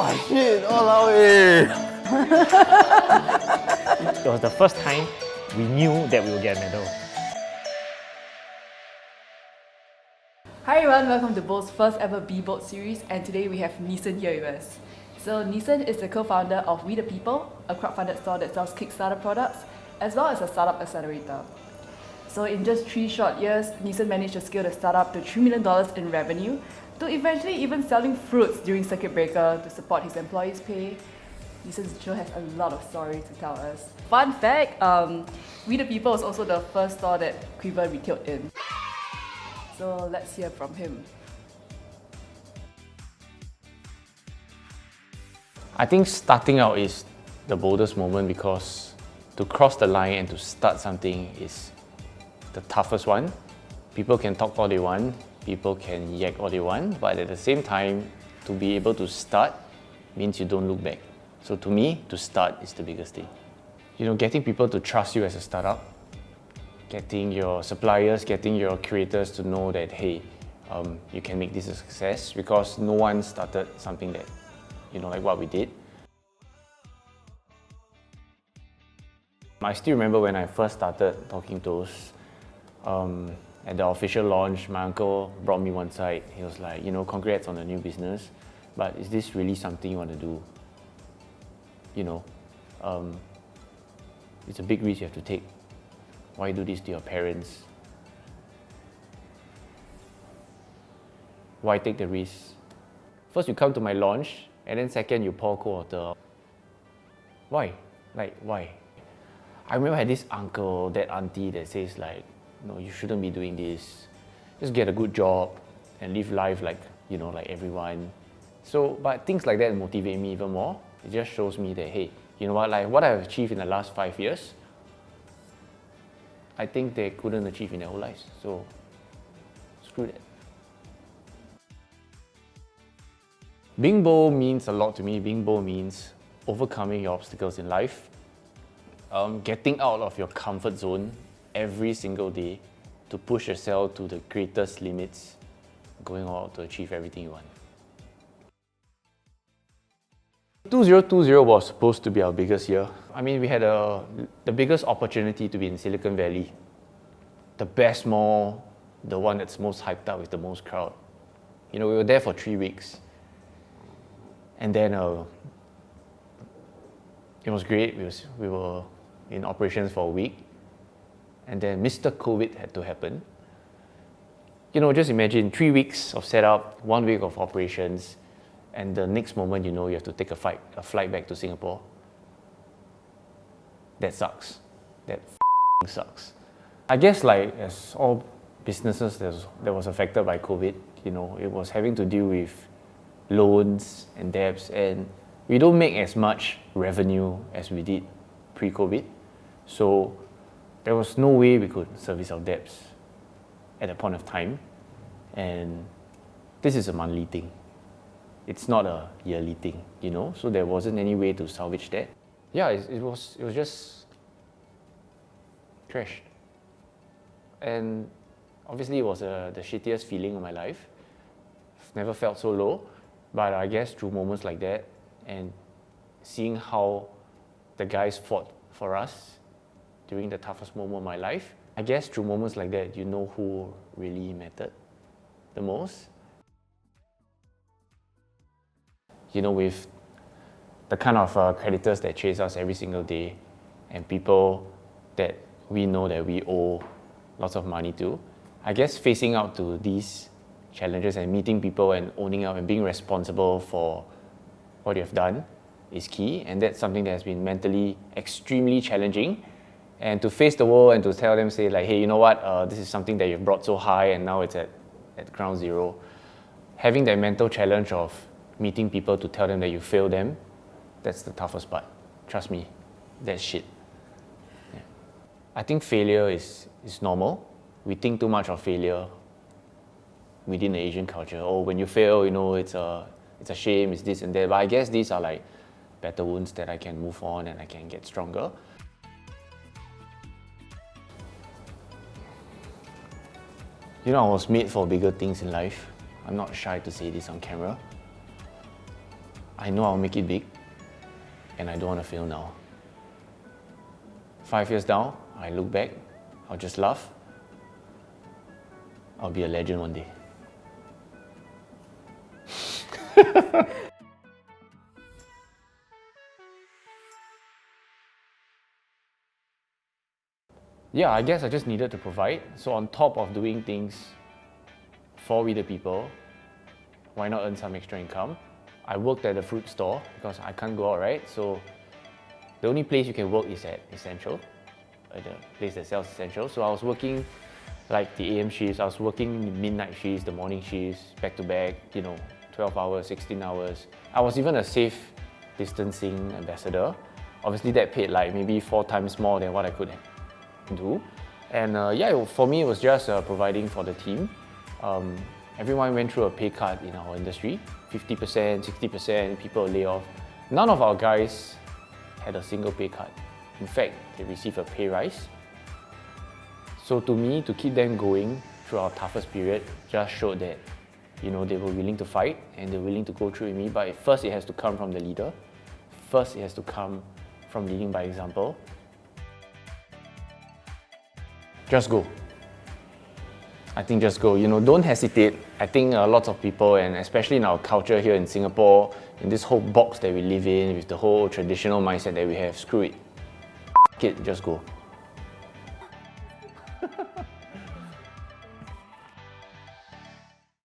Oh shit, walao eh. It was the first time we knew that we would get a medal. Hi everyone, welcome to Bolt's first ever B-Bolt series, and today we have Nison here with us. So Nison is the co-founder of We The People, a crowdfunded store that sells Kickstarter products, as well as a startup accelerator. So in just 3 short years, Nison managed to scale the startup to $3 million in revenue, to eventually even selling fruits during circuit breaker to support his employees' pay. Nison sure has a lot of stories to tell us. Fun fact, We The People was also the first store that Quiver retailed in. So let's hear from him. I think starting out is the boldest moment because to cross the line and to start something is the toughest one. People can talk all they want, people can yak all they want, but at the same time, to be able to start means you don't look back. So to me, to start is the biggest thing. You know, getting people to trust you as a startup, getting your suppliers, getting your creators to know that, hey, you can make this a success, because no one started something that, you know, like what we did. I still remember when I first started talking toast, at the official launch, my uncle brought me one side. He was like, you know, congrats on the new business, but is this really something you want to do? You know, it's a big risk you have to take. Why do this to your parents? Why take the risk? First you come to my launch, and then second you pour cold water. Why? Like, why? I remember I had this uncle, that auntie that says like, no, you shouldn't be doing this. Just get a good job and live life like, you know, like everyone. So, but things like that motivate me even more. It just shows me that, hey, you know what, like what I've achieved in the last 5 years, I think they couldn't achieve in their whole lives. So, screw that. Being bold means a lot to me. Being bold means overcoming your obstacles in life, getting out of your comfort zone every single day to push yourself to the greatest limits, going all out to achieve everything you want. 2020 was supposed to be our biggest year. I mean, we had the biggest opportunity to be in Silicon Valley, the best mall, the one that's most hyped up with the most crowd. You know, we were there for 3 weeks. And then it was great. We were in operations for a week. And then Mr. COVID had to happen. You know, just imagine 3 weeks of setup, 1 week of operations, and the next moment, you know, you have to take a flight back to Singapore. That sucks. That sucks. I guess like as all businesses that was affected by COVID, you know, it was having to deal with loans and debts, and we don't make as much revenue as we did pre-COVID. So there was no way we could service our debts at that point of time. And this is a monthly thing. It's not a yearly thing, you know? So there wasn't any way to salvage that. Yeah, it was just crashed. And obviously it was the shittiest feeling of my life. I've never felt so low, but I guess through moments like that and seeing how the guys fought for us during the toughest moment of my life, I guess through moments like that, you know who really mattered the most. You know, with the kind of creditors that chase us every single day and people that we know that we owe lots of money to, I guess facing out to these challenges and meeting people and owning up and being responsible for what you have done is key. And that's something that has been mentally extremely challenging. And to face the world and to tell them, say like, hey, you know what, this is something that you've brought so high and now it's at ground zero. Having that mental challenge of meeting people to tell them that you failed them, that's the toughest part. Trust me, that's shit. Yeah. I think failure is normal. We think too much of failure within the Asian culture. Oh, when you fail, you know, it's a shame, it's this and that. But I guess these are like better wounds that I can move on and I can get stronger. You know, I was made for bigger things in life. I'm not shy to say this on camera. I know I'll make it big, and I don't want to fail now. 5 years down, I look back, I'll just laugh. I'll be a legend one day. Yeah, I guess I just needed to provide. So on top of doing things for we the people, why not earn some extra income? I worked at a fruit store because I can't go out, right? So the only place you can work is at Essential, at the place that sells Essential. So I was working like the AM shifts, I was working the midnight shifts, the morning shifts, back to back, 12 hours, 16 hours. I was even a safe distancing ambassador. Obviously that paid like maybe 4 times more than what I could do. And for me it was just providing for the team. Everyone went through a pay cut in our industry, 50%, 60%, people lay off. None of our guys had a single pay cut. In fact, they received a pay rise. So to me, to keep them going through our toughest period just showed that they were willing to fight and they're willing to go through with me. But first it has to come from the leader. First it has to come from leading by example. Just go. I think just go. Don't hesitate. I think lots of people, and especially in our culture here in Singapore, in this whole box that we live in, with the whole traditional mindset that we have, screw it. Just go.